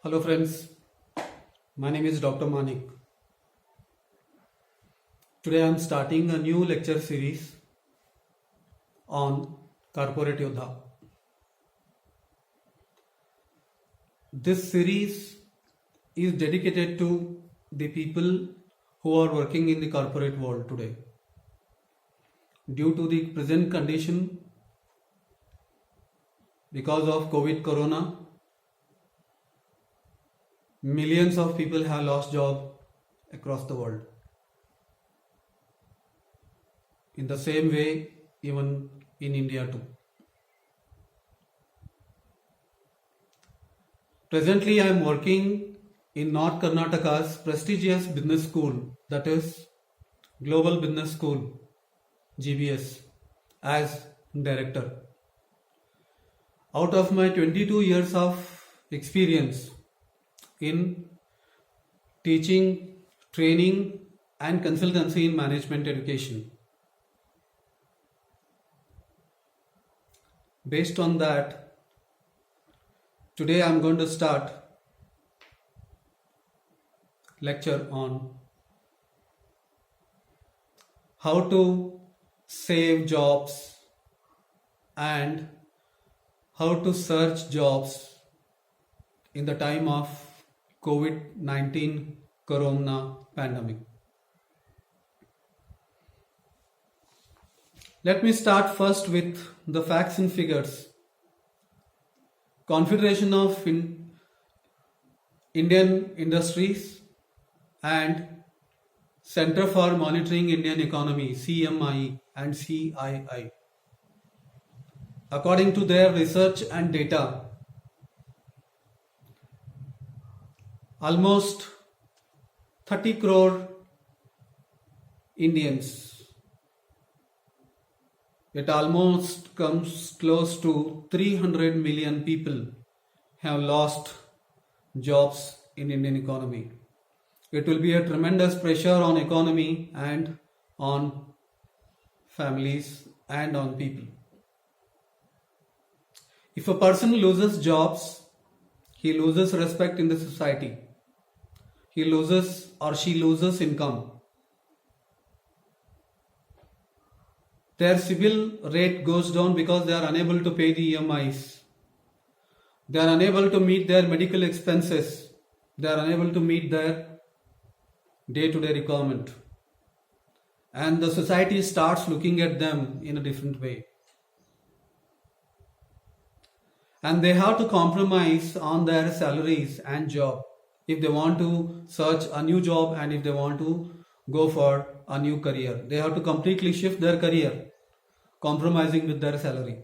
Hello friends, my name is Dr. Manik. Today I am starting a new lecture series on Corporate Yodha. This series is dedicated to the people who are working in the corporate world today. Due to the present condition, because of COVID Corona, millions of people have lost job across the world. In the same way, even in India too. Presently, I am working in North Karnataka's prestigious business school, that is Global Business School, GBS, as director. Out of my 22 years of experience in teaching, training, and consultancy in management education, based on that, today I am going to start lecture on how to save jobs and how to search jobs in the time of COVID-19 Corona pandemic. Let me start first with the facts and figures. Confederation of Indian Industries and Center for Monitoring Indian Economy, CMI and CII, according to their research and data, almost 30 crore Indians, it almost comes close to 300 million people have lost jobs in Indian economy. It will be a tremendous pressure on economy and on families and on people. If a person loses jobs, he loses respect in the society. He loses or she loses income. Their CIBIL rate goes down because they are unable to pay the EMIs. They are unable to meet their medical expenses. They are unable to meet their day-to-day requirement. And the society starts looking at them in a different way. And they have to compromise on their salaries and job if they want to search a new job and if they want to go for a new career. They have to completely shift their career, compromising with their salary.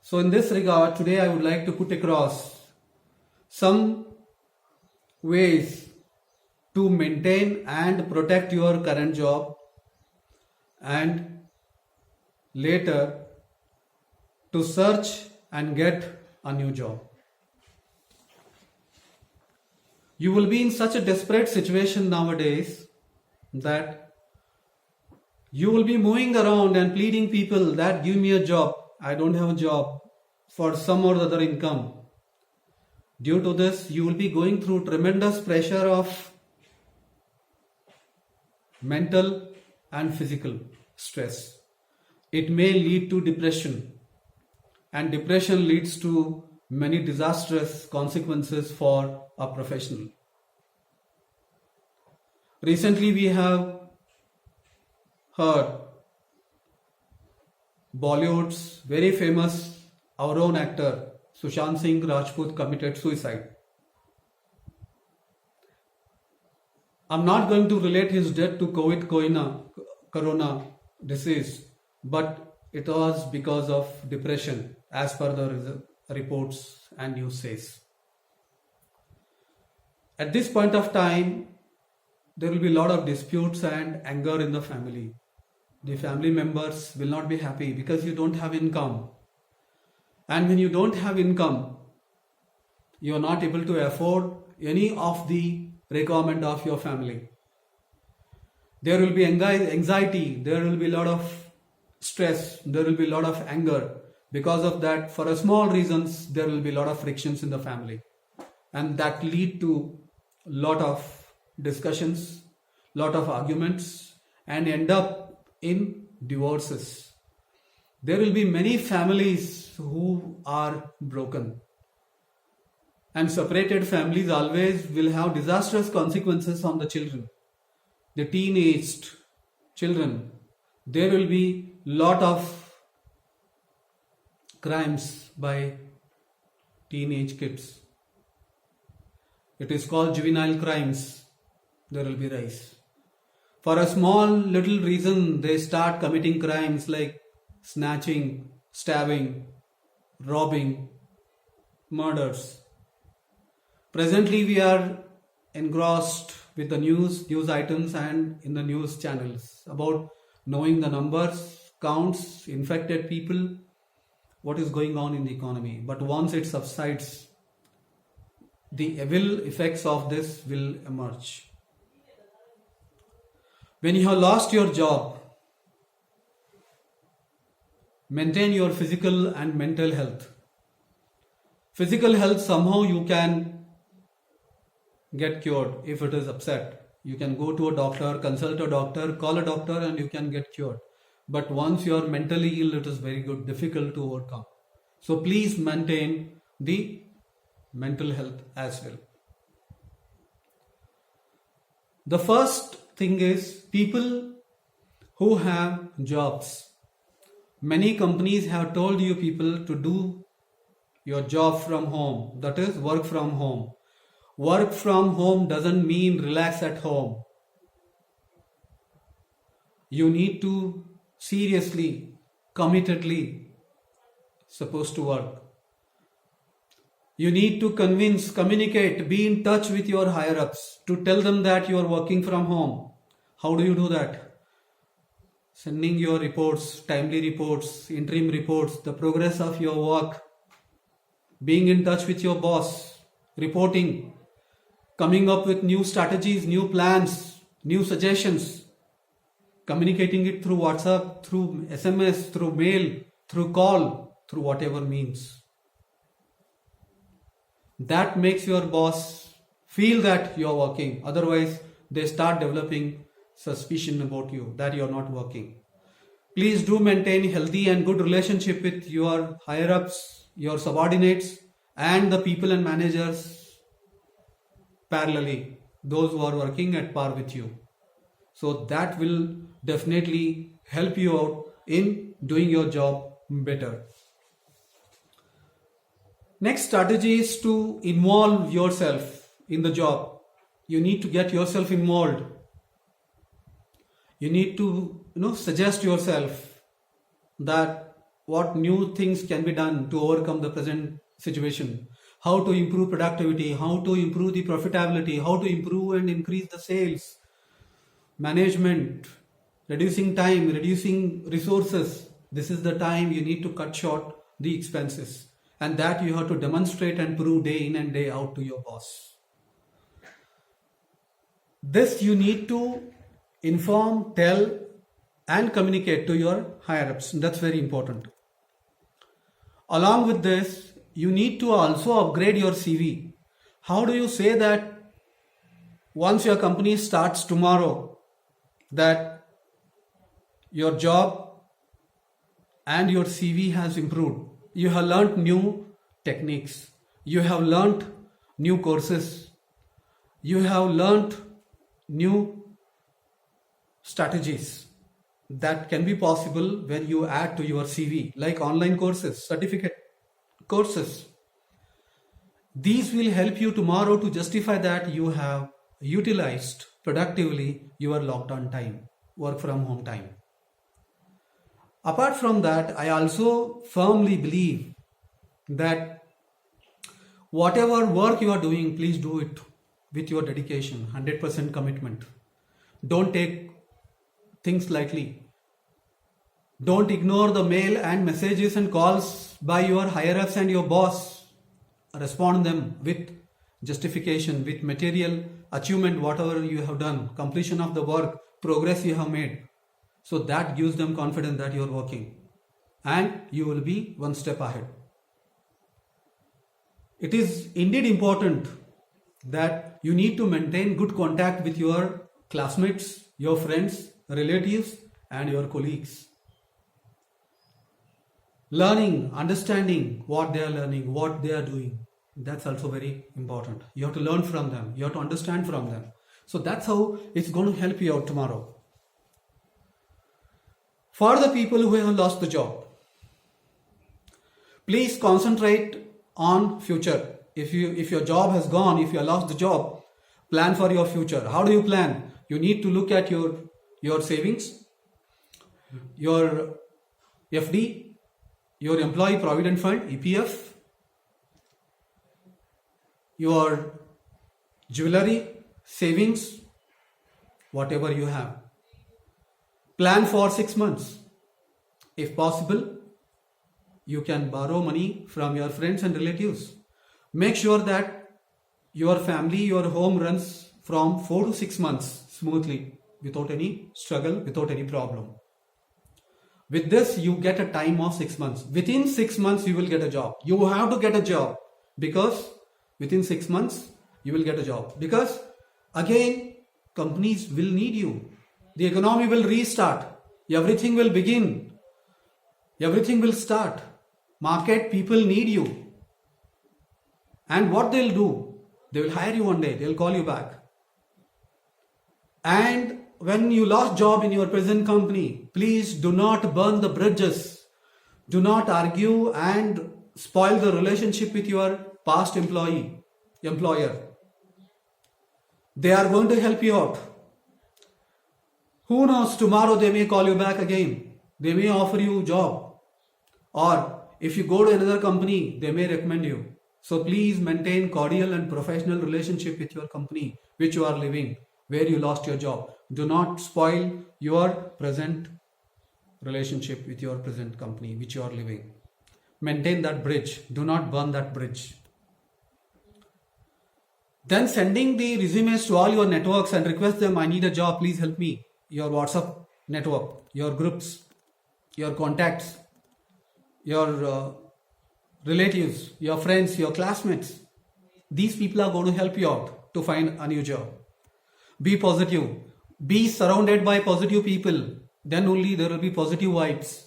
So in this regard, today I would like to put across some ways to maintain and protect your current job and later to search and get a new job. You will be in such a desperate situation nowadays that you will be moving around and pleading people that give me a job. I don't have a job for some or other income. Due to this, you will be going through tremendous pressure of mental and physical stress. It may lead to depression, and depression leads to many disastrous consequences for a professional. Recently, we have heard Bollywood's very famous, our own actor, Sushant Singh Rajput committed suicide. I'm not going to relate his death to Corona disease, but it was because of depression, as per the reports and news says. At this point of time, there will be a lot of disputes and anger in the family. The family members will not be happy because you don't have income. And when you don't have income, you are not able to afford any of the requirement of your family. There will be anxiety, there will be a lot of stress, there will be a lot of anger Because of that, for a small reasons, there will be a lot of frictions in the family, and that lead to lot of discussions, lot of arguments, and end up in divorces. There will be many families who are broken, and separated families always will have disastrous consequences on the children, the teenaged children. There will be lot of crimes by teenage kids. It is called juvenile crimes. There will be rise. For a small little reason, they start committing crimes like snatching, stabbing, robbing, murders. Presently, we are engrossed with the news items and in the news channels about knowing the numbers, counts, infected people, what is going on in the economy. But once it subsides, the evil effects of this will emerge. When you have lost your job, maintain your physical and mental health. Physical health, somehow you can get cured if it is upset. You can go to a doctor, consult a doctor, call a doctor, and you can get cured. But once you are mentally ill, it is very difficult to overcome. So please maintain the mental health as well. The first thing is people who have jobs. Many companies have told you people to do your job from home, that is work from home. Work from home doesn't mean relax at home. You need to seriously, committedly supposed to work. You need to convince, communicate, be in touch with your higher ups to tell them that you are working from home. How do you do that? Sending your reports, timely reports, interim reports, the progress of your work, being in touch with your boss, reporting, coming up with new strategies, new plans, new suggestions, communicating it through WhatsApp, through SMS, through mail, through call, through whatever means. That makes your boss feel that you are working. Otherwise, they start developing suspicion about you that you are not working. Please do maintain healthy and good relationship with your higher ups, your subordinates, and the people and managers parallelly, those who are working at par with you. So that will definitely help you out in doing your job better. Next strategy is to involve yourself in the job. You need to get yourself involved. You need to suggest yourself that what new things can be done to overcome the present situation, how to improve productivity, how to improve the profitability, how to improve and increase the sales, management, reducing time, reducing resources. This is the time you need to cut short the expenses, and that you have to demonstrate and prove day in and day out to your boss. This you need to inform, tell, and communicate to your higher ups. That's very important. Along with this, you need to also upgrade your CV. How do you say that once your company starts tomorrow, that your job and your CV has improved? You have learnt new techniques. You have learnt new courses. You have learnt new strategies that can be possible when you add to your CV, like online courses, certificate courses. These will help you tomorrow to justify that you have utilized productively your lockdown time, work from home time. Apart from that, I also firmly believe that whatever work you are doing, please do it with your dedication, 100% commitment. Don't take things lightly. Don't ignore the mail and messages and calls by your higher ups and your boss. Respond them with justification, with material achievement, whatever you have done, completion of the work, progress you have made. So that gives them confidence that you are working. and you will be one step ahead. It is indeed important that you need to maintain good contact with your classmates, your friends, relatives, and your colleagues. Learning, understanding what they are learning, what they are doing, that's also very important. You have to learn from them, you have to understand from them. So that's how it's going to help you out tomorrow. For the people who have lost the job, please concentrate on future. If your job has gone, if you lost the job, plan for your future. How do you plan? You need to look at your savings, your FD, your employee provident fund, EPF, your jewelry, savings, whatever you have. Plan for 6 months. If possible, you can borrow money from your friends and relatives. Make sure that your family, your home runs from 4 to 6 months smoothly, without any struggle, without any problem. With this, you get a time of 6 months. Within 6 months, you will get a job. You have to get a job, because within 6 months, you will get a job. Because again, companies will need you. The economy will restart. Everything will begin. Everything will start. Market people need you. And what they'll do, they will hire you one day. They'll call you back. And when you lost job in your present company, please do not burn the bridges. Do not argue and spoil the relationship with your past employer. They are going to help you out. Who knows, tomorrow they may call you back again. They may offer you a job. Or if you go to another company, they may recommend you. So please maintain cordial and professional relationship with your company which you are living, where you lost your job. Do not spoil your present relationship with your present company which you are living. Maintain that bridge. Do not burn that bridge. Then sending the resumes to all your networks and request them, I need a job, please help me. Your WhatsApp network, your groups, your contacts, your relatives, your friends, your classmates. These people are going to help you out to find a new job. Be positive. Be surrounded by positive people. Then only there will be positive vibes.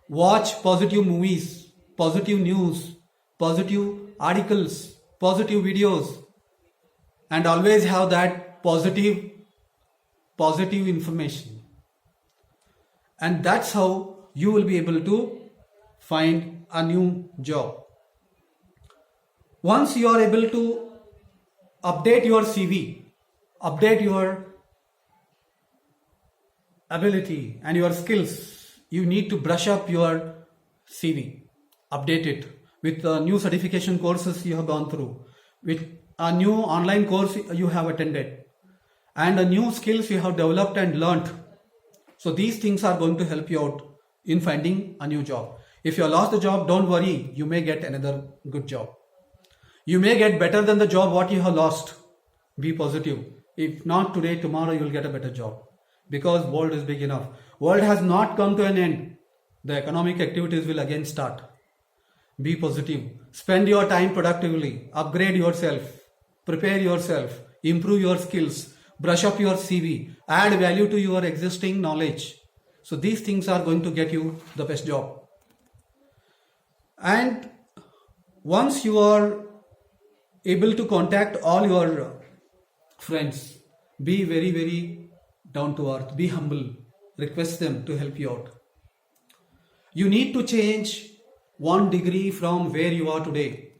Watch positive movies, positive news, positive articles, positive videos, and always have that positive information. And that's how you will be able to find a new job. Once you are able to update your CV, update your ability and your skills, you need to brush up your CV, update it with new certification courses you have gone through, with a new online course you have attended, and the new skills you have developed and learnt. So these things are going to help you out in finding a new job. If you lost the job, don't worry, you may get another good job. You may get better than the job what you have lost. Be positive. If not today, tomorrow you will get a better job. Because world is big enough. World has not come to an end. The economic activities will again start. Be positive. Spend your time productively. Upgrade yourself. Prepare yourself. Improve your skills. Brush up your CV. Add value to your existing knowledge. So these things are going to get you the best job. And once you are able to contact all your friends, be very, very down to earth. Be humble. Request them to help you out. You need to change 1 degree from where you are today.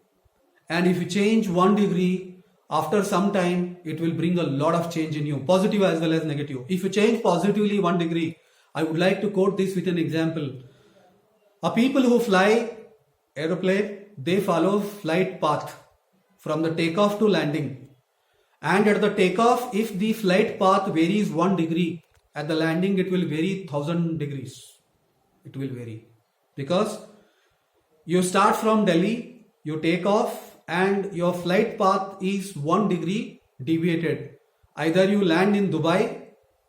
And if you change 1 degree, after some time, it will bring a lot of change in you, positive as well as negative. If you change positively 1 degree, I would like to quote this with an example. A people who fly aeroplane, they follow flight path from the takeoff to landing. And at the takeoff, if the flight path varies 1 degree, at the landing it will vary 1000 degrees. It will vary. Because you start from Delhi, you take off, and your flight path is 1 degree deviated. Either you land in Dubai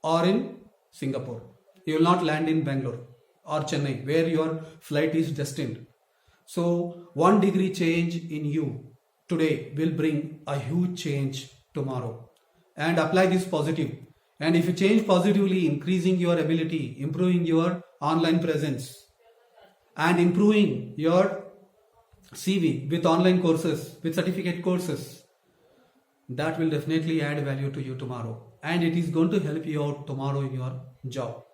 or in Singapore. You will not land in Bangalore. or Chennai, where your flight is destined. So 1 degree change in you today will bring a huge change tomorrow. And apply this positive. And if you change positively, increasing your ability, improving your online presence, and improving your CV with online courses, with certificate courses, that will definitely add value to you tomorrow. And it is going to help you out tomorrow in your job.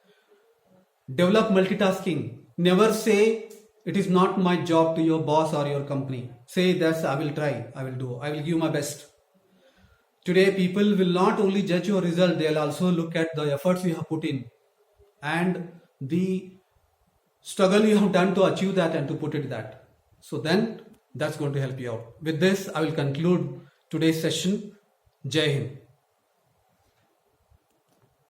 Develop multitasking. Never say it is not my job to your boss or your company. Say that I will try, I will do, I will give my best. Today, people will not only judge your result, they'll also look at the efforts you have put in and the struggle you have done to achieve that and to put it that. So then that's going to help you out. With this, I will conclude today's session. Jai Hind.